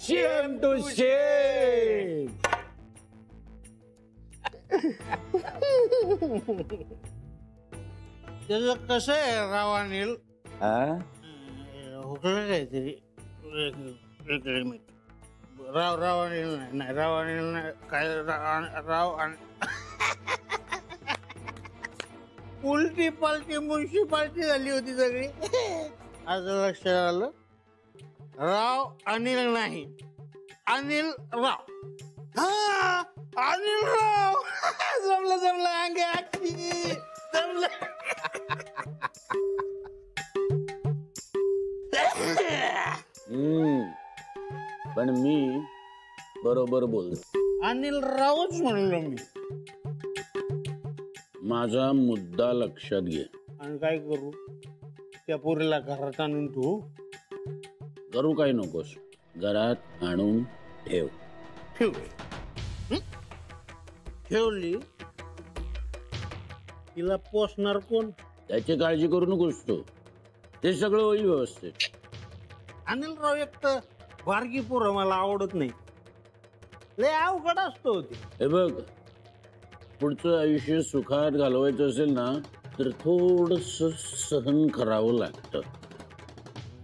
शेम टू शेम. त्याचं कसं आहे राव अनिल, हुकलं काहीतरी. एक मिनिट. राव अनिल नाही राव अनिल नाही काय राव उलटी पालटी म्युन्सिपाल्टी झाली होती सगळी. आज लक्षात आलं. राव अनिल नाही, अनिल राव. हा अनिल राव. जमलं अंगे आखी जमलं. पण मी बरोबर बोलतो. अनिल रावच म्हणलो मी. माझा मुद्दा लक्षात घे. आणि काय करू? त्या पोरीला घरात आणून तू करू काय नकोस, घरात आणून ठेव. ठेवली तिला पोसणार कोण? त्याची काळजी करू नकोस तू, ते सगळं होईल व्यवस्थित. अनिल राव एक तर बारकी पोरं मला आवडत नाही, लय अवघड असतो ते. हे बघ, पुढचं आयुष्य सुखात घालवायचं असेल ना तर थोडस सहन करावं लागतं.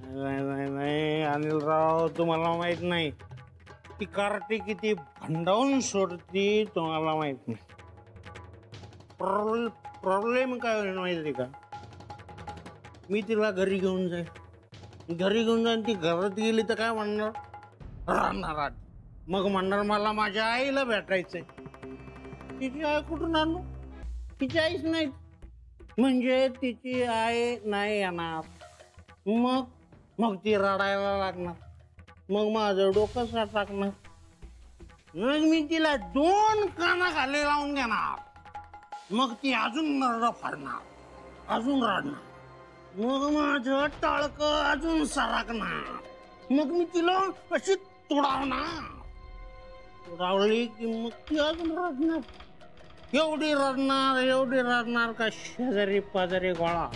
नाही अनिल राव, तुम्हाला माहित नाही ती कार्टी किती भंडावून सोडती, तुम्हाला माहित नाही. प्रॉब्लेम काय होईल माहिती का? मी तिला घरी घेऊन जाईन, ती घरात गेली तर काय म्हणणार? राहणार. मग म्हणणार मला माझ्या आईला भेटायचंय. तिची आई कुठून आणू? तिची आईच नाही, म्हणजे तिची आई नाही येणार. मग ती रडायला लागणार, मग माझं डोकं टाकणार. मग मी तिला 2 कानाखाली लावून घेणार, मग ती अजून नरडं फाडणार, अजून रडणार. मग माझं टाळकं अजून सरकणार. मग मी तिला अशी तुडावली की मग ती अजून रडणार. एवढी रडणार का शेजारी पाजारी गोळा.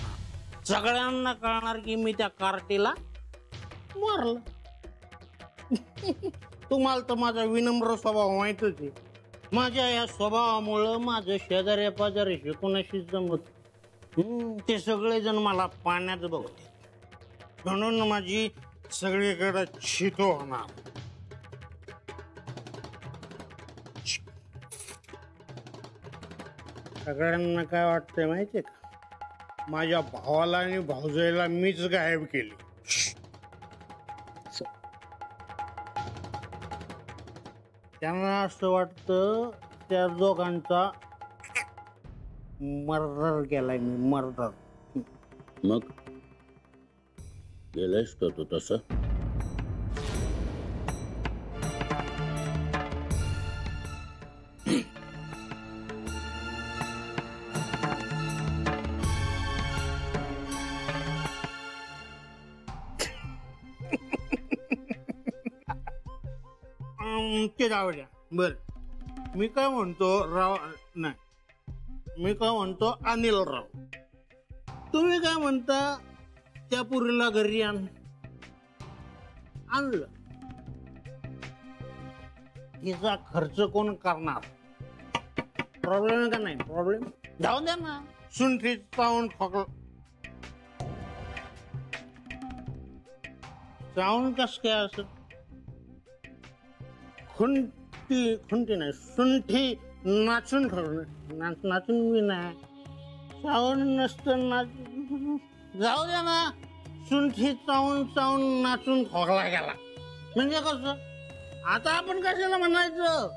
सगळ्यांना कळणार की मी त्या कार्टीला मारलं. तुम्हाला तर माझा विनम्र स्वभाव माहितच आहे. माझ्या या स्वभावामुळं माझं शेजारी पाजारी कोणाशी जमत. ते सगळेजण मला पाण्यात बघते, म्हणून माझी सगळीकडे छितो होणार. सगळ्यांना काय वाटतंय माहितीये का? माझ्या भावाला आणि भाऊजाईला मीच गायब केली. त्यांना असं वाटतं त्या दोघांचा मर्डर केलाय मी, मर्डर. मग गेलायस का तू तसं? ते जाऊ द्या. बर, मी काय म्हणतो राव, नाही मी काय म्हणतो अनिल राव. तुम्ही काय म्हणता त्या पुरीला घरी आणलं, तिचा खर्च कोण करणार? प्रॉब्लेम आहे का नाही? प्रॉब्लेम जाऊ द्या ना. सुंठी चावून खोकला चावून कस काय असं? खुंटी नाही, सुंठी नाचून ठरवलं. नाचून मी नाही, चावून नसतं जाऊ द्या ना. सुंठी चावून नाचून खोकला गेला म्हणजे कसं? आता आपण कशाला म्हणायचं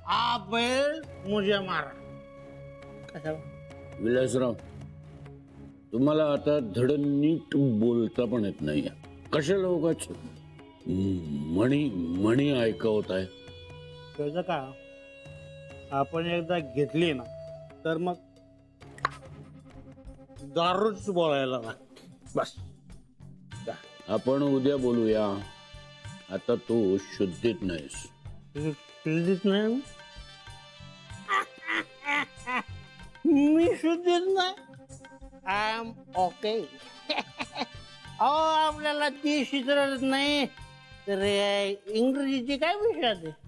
आ बैल मुझे मारा? कशाला? विलासराव, तुम्हाला आता धड नीट बोलता पण येत नाही. कशाला उगाच म्हणी ऐकवत आहे? त्याचं का, आपण एकदा घेतली ना तर मग दारूच बोलायला लागते. बस, आपण उद्या बोलूया. आता तू शुद्धीत नाहीस. शुद्धीत नाही? मी शुद्धीत नाही? I am okay. अहो, आपल्याला ती शिजरत नाही, तर इंग्रजीचे काय विषयात आहे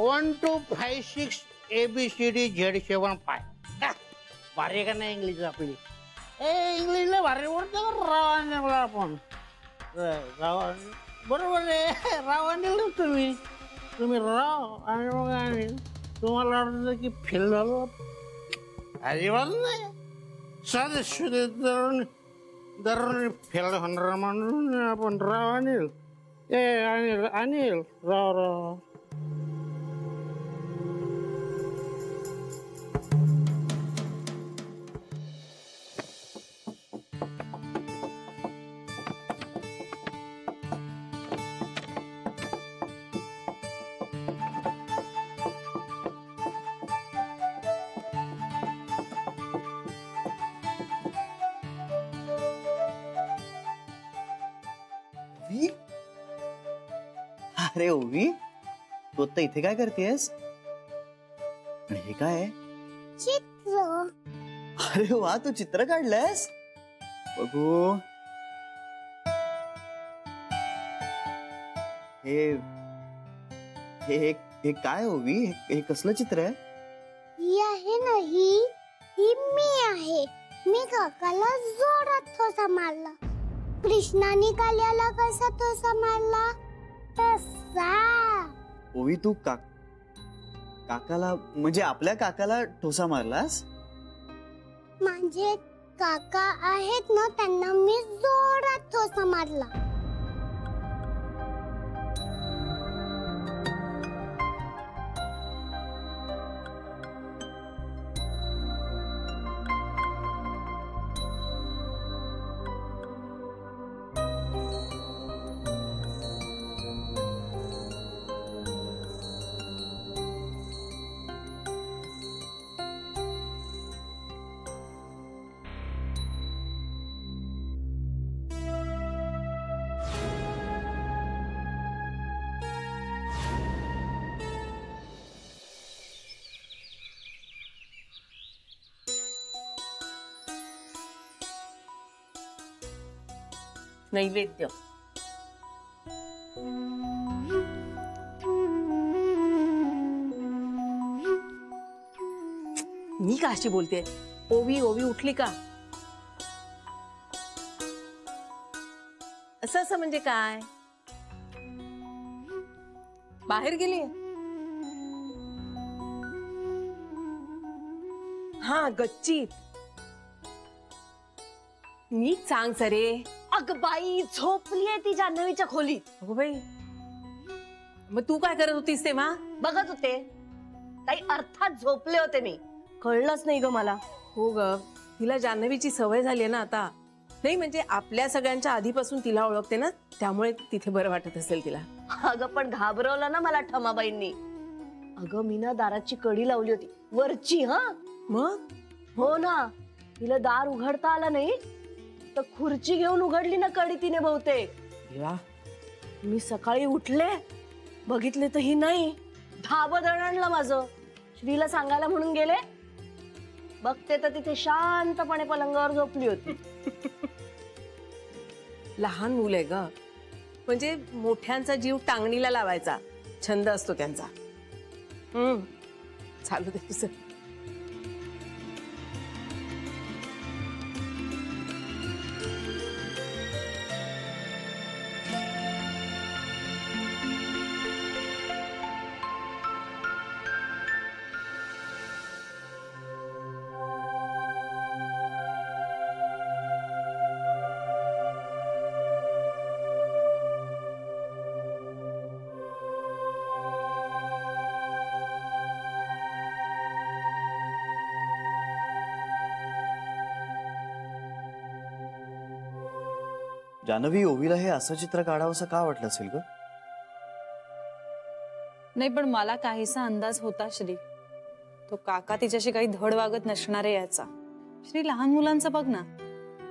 1 2 5 6 ABCD Z7 5 भारी का नाही इंग्लिश आपली इंग्लिशला भारी बोलतो रावाने मला आपण बरोबर आहे रावाने तुम्ही राव आणि मग आणि तुम्हाला वाटतं की फेल झालो अजिबात नाही साधे सुधे दररोज फेल होणारा माणूस आपण राव अनिल अनिल राव अरे ओवी तू आता इथे काय करतेस आणि हे काय आहे? चित्र अरे वा तू चित्र काढलंयस बघू हे हे हे हे काय ओवी हे कसलं चित्र आहे? ही आहे ना ही मी आहे मी काकाला जोरात ठोसा मारला कृष्णाने काल्याला कसा ठोसा मारला तसा ओवी तू काकाला म्हणजे आपल्या काकाला ठोसा मारलास? म्हणजे काका आहेत ना त्यांना मी जोरात ठोसा मारला नैवेद्य मी का अशी बोलते ओवी ओवी उठली का असं म्हणजे काय बाहेर गेली हा गच्चीत नीट सांग सरे अगं बाई झोपलीये ती जान्हवीच्या खोलीत अगो बाई मग तू काय करत होतीस तेव्हा बघत होते ताई अर्थात झोपले होते मी कळलंच नाही ग मला हो ग तिला जान्हवीची सवय झाली ना आता नाही म्हणजे आपल्या सगळ्यांच्या आधीपासून तिला ओळखते ना त्यामुळे तिथे बरं वाटत असेल तिला अगं पण घाबरवलं ना मला ठमाबाईंनी अगं मी ना दाराची कडी लावली होती वरची हा मग हो ना तिला दार उघडता आला नाही तर खुर्ची घेऊन उघडली ना कडी तिने बहुतेक देवा मी सकाळी उठले बघितले तर ही नाही धाबं दणाणलं माझं श्रीला सांगायला म्हणून गेले बघते तर तिथे शांतपणे पलंगावर झोपली होती लहान मुलं आहे ग म्हणजे मोठ्यांचा जीव टांगणीला लावायचा छंद असतो त्यांचा चालू दे तुझं जानवी ओवीला हे असं चित्र काढावंसं का वाटलं असेल ग नाही पण मला काहीसा अंदाज होता श्री तो काका तिच्याशी काही धड वागत नसणार आहे याचा श्री लहान मुलांचं बघ ना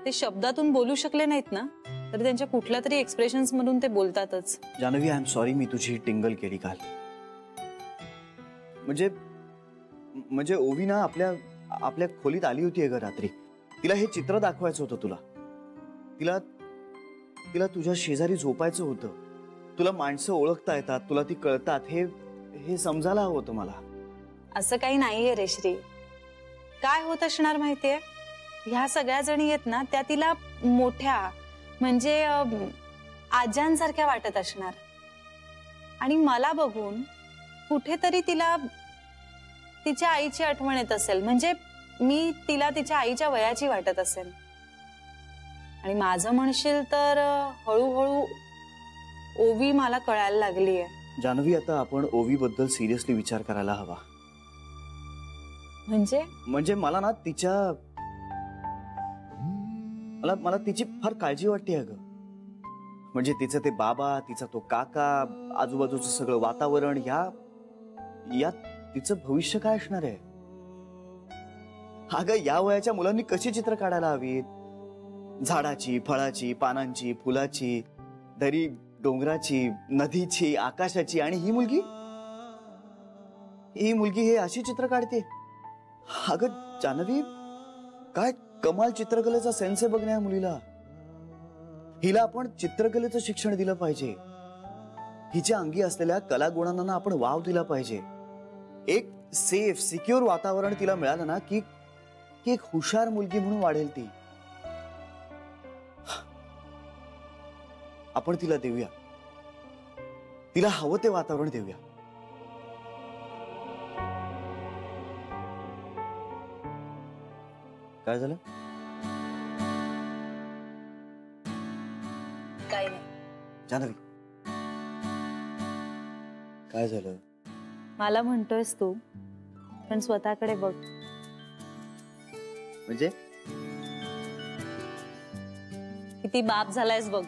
ते शब्दातून बोलू शकले नाहीत ना तरी त्यांच्या कुठल्या तरी एक्सप्रेशन्स मधून ते बोलतातच जानवी आय एम सॉरी मी तुझी टिंगल केली काल म्हणजे ओवी ना आपल्या खोलीत आली होती ग रात्री तिला हे चित्र दाखवायचं होतं तुला तिला तुझ्या शेजारी झोपायचं होतं तुला माणसं ओळखता येतात, तुला ती कळतात, हे समजायला हवं होतं मला. असं काही नाहीये रे श्री. काय होत असणार माहितीये, ह्या सगळ्या जणी आहेत ना त्या तिला मोठ्या म्हणजे आज्यांसारख्या वाटत असणार. आणि मला बघून कुठेतरी तिला तिच्या आईची आठवण येत असेल. म्हणजे मी तिला तिच्या आईच्या वयाची वाटत असेल. आणि माझं म्हणशील तर हळूहळू ओवी मला कळायला लागलीये. जान्हवी, आता आपण ओवी बद्दल सिरियसली विचार करायला हवा. म्हणजे मला ना मला तिची फार काळजी वाटते अगं. म्हणजे तिचं ते बाबा, तिचा तो काका, आजूबाजूचं सगळं वातावरण, यात तिचं भविष्य काय असणार आहे. अगं या वयाच्या मुलांनी कशी चित्र काढायला हवीत. झाडाची, फळाची, पानांची, फुलाची, दरी डोंगराची, नदीची, आकाशाची. आणि ही मुलगी हे अशी चित्र काढते. अगं जान्हवी, काय कमाल चित्रकलेचा सेन्स आहे बघ ना या मुलीला. हिला आपण चित्रकलेचं शिक्षण दिलं पाहिजे. हिच्या अंगी असलेल्या कलागुणांना आपण वाव दिला पाहिजे. एक सेफ सिक्युअर वातावरण तिला मिळालं ना की एक हुशार मुलगी म्हणून वाढेल ती. आपण तिला देऊया, तिला हवं ते वातावरण देऊया. काय झालं? काय नाही. जान्हवी, काय झालं? मला म्हणतोयस तू, पण स्वतःकडे बघ. म्हणजे किती बाप झालायस बघ.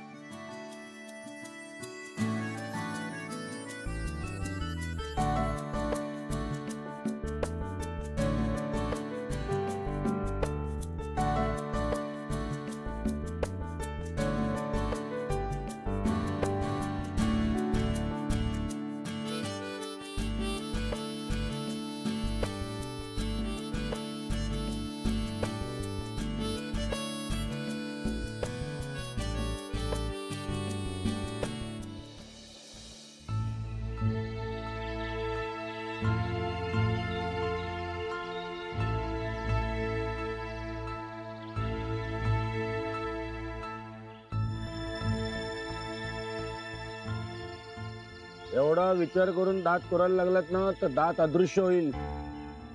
एवढा विचार करून दात करायला लागलात ना तर दात अदृश्य होईल.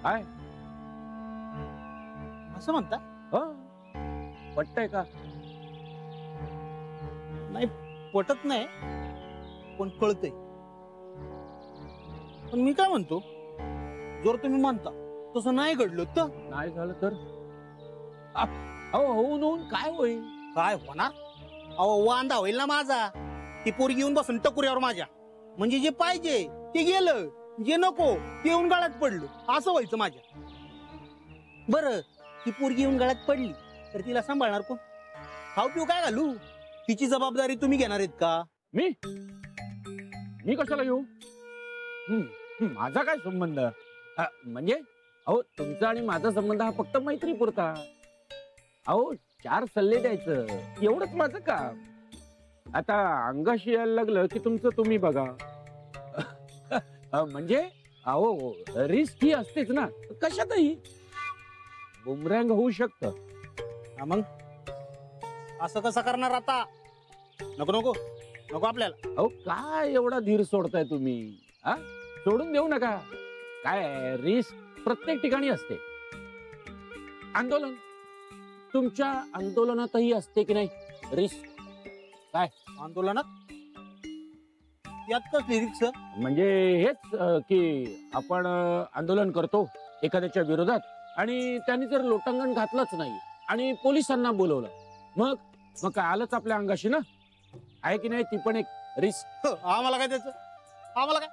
काय असं म्हणता? पटतंय का? नाही पटत नाही, पण कळतंय. पण मी काय म्हणतो, जर तुम्ही म्हणता तसं नाही घडलं तर? नाही झालं तर होऊन होऊन काय होईल? काय होणार? अहो वांदा होईल ना माझा. ती पोरगी येऊन बसून टकुऱ्यावर माझ्या. म्हणजे जे पाहिजे ते गेलं, जे नको ते येऊन गळ्यात पडलं, असं व्हायचं माझ्या. बरं ती पोरगी येऊन गळ्यात पडली तर तिला सांभाळणार कोण? खाऊ पिऊ काय घालू? तिची जबाबदारी तुम्ही घेणार आहेत का? मी कशाला घेऊ? माझा काय संबंध? म्हणजे अहो तुमचा आणि माझा संबंध हा फक्त मैत्रीपुरता. अहो 4 सल्ले द्यायचं एवढंच माझं काम. आता अंगाशी यायला लागलं की तुमचं तुम्ही बघा. म्हणजे अहो रिस्क ही असतेच ना कशातही. बुमरँग होऊ शकतं. मग असं कसं करणार आता? नको नको नको आपल्याला. अहो काय एवढा धीर सोडताय तुम्ही? सोडून देऊ नका. काय रिस्क प्रत्येक ठिकाणी असते. आंदोलन, तुमच्या आंदोलनातही असते की नाही रिस्क? काय आंदोलनात यात कसली रिक्स? म्हणजे हेच की आपण आंदोलन करतो एखाद्याच्या विरोधात आणि त्यांनी जर लोटांगण घातलंच नाही आणि पोलिसांना बोलवलं, मग काय आलंच आपल्या अंगाशी ना. आहे की नाही? ती पण एक रिस्क. आम्हाला काय त्याचं? आम्हाला काय?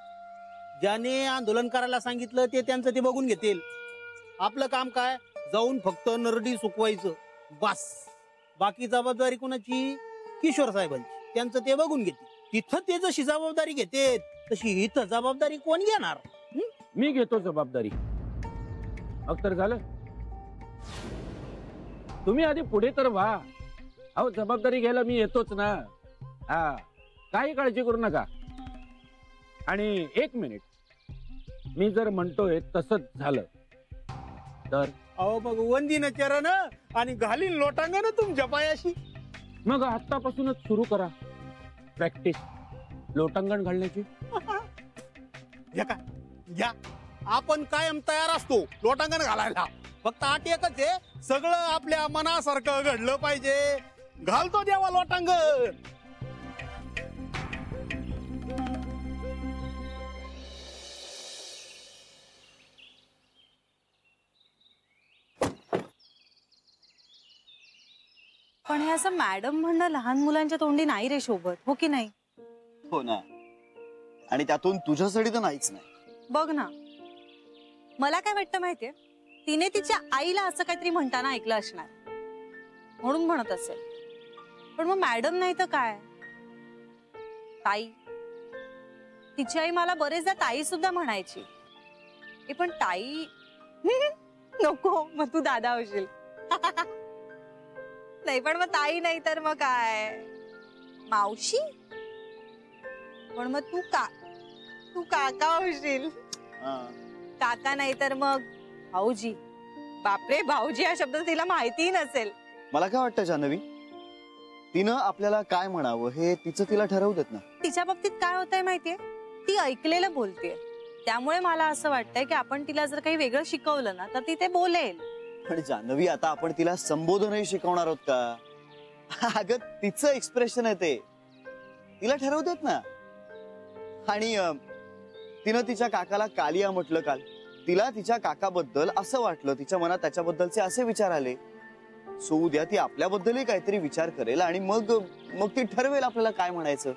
ज्याने आंदोलन करायला सांगितलं ते त्यांचं ते बघून घेतील. आपलं काम काय? जाऊन फक्त नरडी सुकवायचं बस. बाकी जबाबदारी कोणाची? किशोर साहेबांची. त्यांचं ते बघून घेतील. तिथं ते जशी जबाबदारी घेते तशी इथं जबाबदारी कोण घेणार? मी घेतो जबाबदारी. मग तर झालं. तुम्ही आधी पुढे तर व्हा. अहो जबाबदारी घ्यायला मी येतोच ना. काही काळजी करू नका. आणि एक मिनिट, मी जर म्हणतोय तसंच झालं तर अहो बघ, वंदीन चरण आणि घालीन लोटांगण तुमच्या पायाशी. मग आत्तापासूनच सुरू करा प्रॅक्टिस लोटांगण घालण्याची. घ्या, आपण कायम तयार असतो लोटांगण घालायला. फक्त आठ एकच आहे, सगळं आपल्या मनासारखं घडलं पाहिजे. घालतो देवा लोटांगण. पण हे असं मॅडम म्हणणं लहान मुलांच्या तोंडी नाही रे शोभत, हो की नाही? हो ना, आणि त्यातून तुझ्यासाठी तर नाहीच नाही. बघ ना, मला काय वाटतं माहितीये, तिने तिच्या आईला असं काहीतरी म्हणताना ऐकलं असणार म्हणून म्हणत असेल. पण मग मॅडम नाही तर काय, ताई. तिची आई मला बरेचदा ताई सुद्धा म्हणायची. पण ताई नको, मग तू दादा होशील. नाही पण मग ताई नाही तर मग काय, मावशी. पण मग तू काका होशील. काका नाही तर मग भाऊजी. बापरे, भाऊजी हा शब्द तिला माहितीही नसेल. मला काय वाटतं जान्हवी, तिनं आपल्याला काय म्हणावं हे तिचं तिला ठरवू देत ना. तिच्या बाबतीत काय होतंय माहितीये, ती ऐकलेलं बोलतेय. त्यामुळे मला असं वाटतंय की आपण तिला जर काही वेगळं शिकवलं ना तर ती ते बोलेल. पण जान्हवी, आता आपण तिला संबोधनही शिकवणार आहोत का? अगं तिचं एक्सप्रेशन आहे ते, तिला ठरवू देत ना. आणि तिनं तिच्या काकाला कालिया म्हटलं काल. तिला तिच्या काकाबद्दल असं वाटलं, तिच्या मनात त्याच्याबद्दलचे असे विचार आले. सो उद्या ती आपल्याबद्दलही काहीतरी विचार करेल आणि मग ती ठरवेल आपल्याला काय म्हणायचं.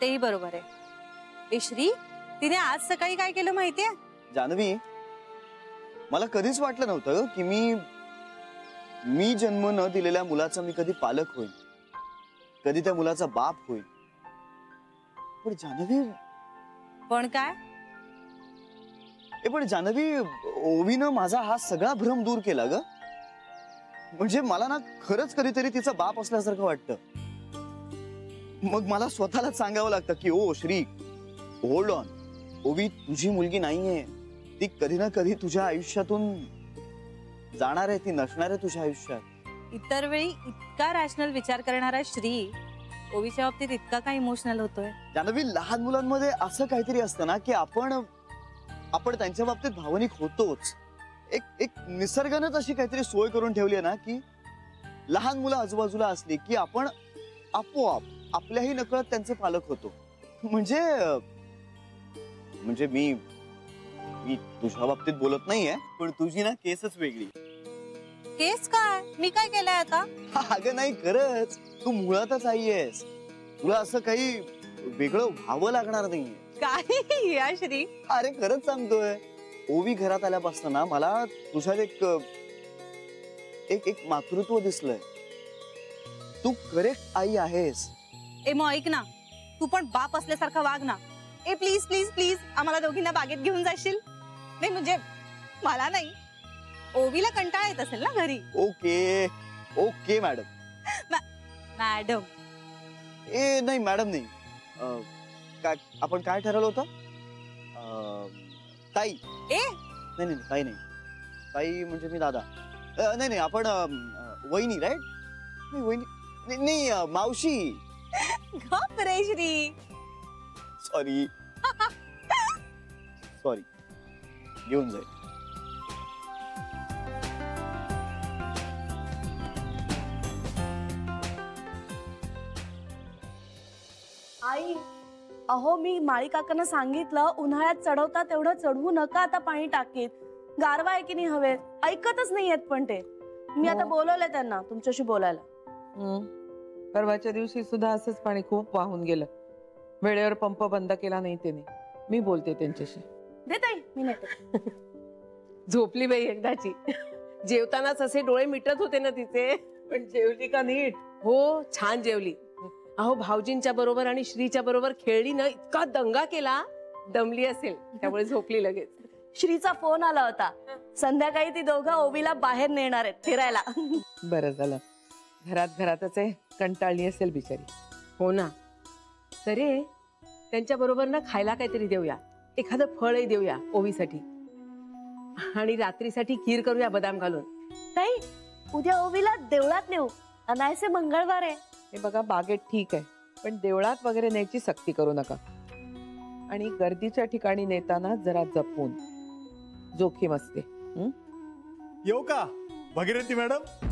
तेही बरोबर आहे. श्री, तिने आज सकाळी काय केलं माहितीये? जान्हवी, मला कधीच वाटलं नव्हतं की मी जन्म न दिलेल्या मुलाचा मी कधी पालक होईल, कधी त्या मुलाचा बाप होईल. पण जान्हवी. पण काय? पण जान्हवी, ओवीनं माझा हा सगळा भ्रम दूर केला ग. म्हणजे मला ना खरंच कधीतरी तिचा बाप असल्यासारखं वाटतं. मग मला स्वतःलाच सांगावं लागतं की ओ श्री, होल्ड ऑन. ओवी तुझी मुलगी नाहीये, ती कधी ना कधी तुझ्या आयुष्यातून जाणार आहे, ती नसणार आहे तुझ्या आयुष्यात. इतर वेळी इतका रॅशनल विचार करणारा श्री ओवीच्या बाबतीत इतका काय इमोशनल होतोय. जान्हवी, लहान मुलांमध्ये असं काहीतरी असतं ना की आपण त्यांच्या बाबतीत भावनिक होतोच. एक निसर्गानेच अशी काहीतरी सोय करून ठेवली आहे ना की लहान मुलं आजूबाजूला असली की आपण आपोआप आपल्याही नकळत त्यांचे पालक होतो. म्हणजे मी तुझ्या बाबतीत बोलत नाहीये, पण तुझी ना केसच वेगळी. केस काय? मी काय केलंय आता? अगं नाही, खरंच तू मुळातच आई आहेस. तुला असं काही वेगळं व्हावं लागणार नाहीये. काय या श्री? अरे खरंच सांगतोय. ओवी घरात आल्यापासून ना मला तुझ्यात एक मातृत्व दिसलंय. तू करेक्ट आई आहेस. मग ऐक ना, तू पण बाप असल्यासारखा वाग ना. प्लीज प्लीज प्लीज, आम्हाला दोघींना बागेत घेऊन जाशील? नाही म्हणजे मला नाही, ओवीला कंटाळा येत असेल ना घरी. Okay okay madam. मॅडम नाही मॅडम नाही. आपण काय ठरवलं होतं? ताई. नाही ताई नाही. ताई म्हणजे मी दादा. नाही आपण वहिनी, राईट? नाही वहिनी नाही, मावशी. गप रे श्री. सॉरी सॉरी, घेऊन जाईल. आई, अहो मी माळी काकांना सांगितलं उन्हाळ्यात चढवता तेवढं चढवू नका आता पाणी टाकीत. गारवा आहे की नाही हवेत, ऐकतच नाहीयेत. पण ते मी आता बोलवलंय त्यांना तुमच्याशी बोलायला. परवाच्या दिवशी सुद्धा असंच पाणी खूप वाहून गेलं. वेळेवर पंप बंद केला नाही त्याने. मी बोलते त्यांच्याशी. देताई मी नेते. झोपली बाई एकदाची. जेवतानाच असे डोळे मिटत होते ना तिचे. पण जेवली का नीट? हो, छान जेवली. अहो भाऊजींच्या बरोबर आणि श्रीच्या बरोबर खेळली ना, इतका दंगा केला, दमली असेल त्यामुळे झोपली लगेच. श्रीचा फोन आला होता, संध्याकाळी ती दोघं ओवीला बाहेर नेणार आहेत फिरायला. बरं झालं, घरातच आहे, कंटाळली असेल बिचारी. हो ना. सरे त्यांच्या बरोबर ना खायला काहीतरी देऊया, एखादं फळही देऊया ओवीसाठी, आणि रात्रीसाठी खीर करूया बदाम घालून. ताई उद्या ओवीला देवळात नेऊ, अनायसे मंगळवार आहे. हे बघा, बागेत ठीक आहे, पण देवळात वगैरे न्यायची सक्ती करू नका. आणि गर्दीच्या ठिकाणी नेताना जरा जपून, जोखीम असते. येऊ का भगीरथी मॅडम?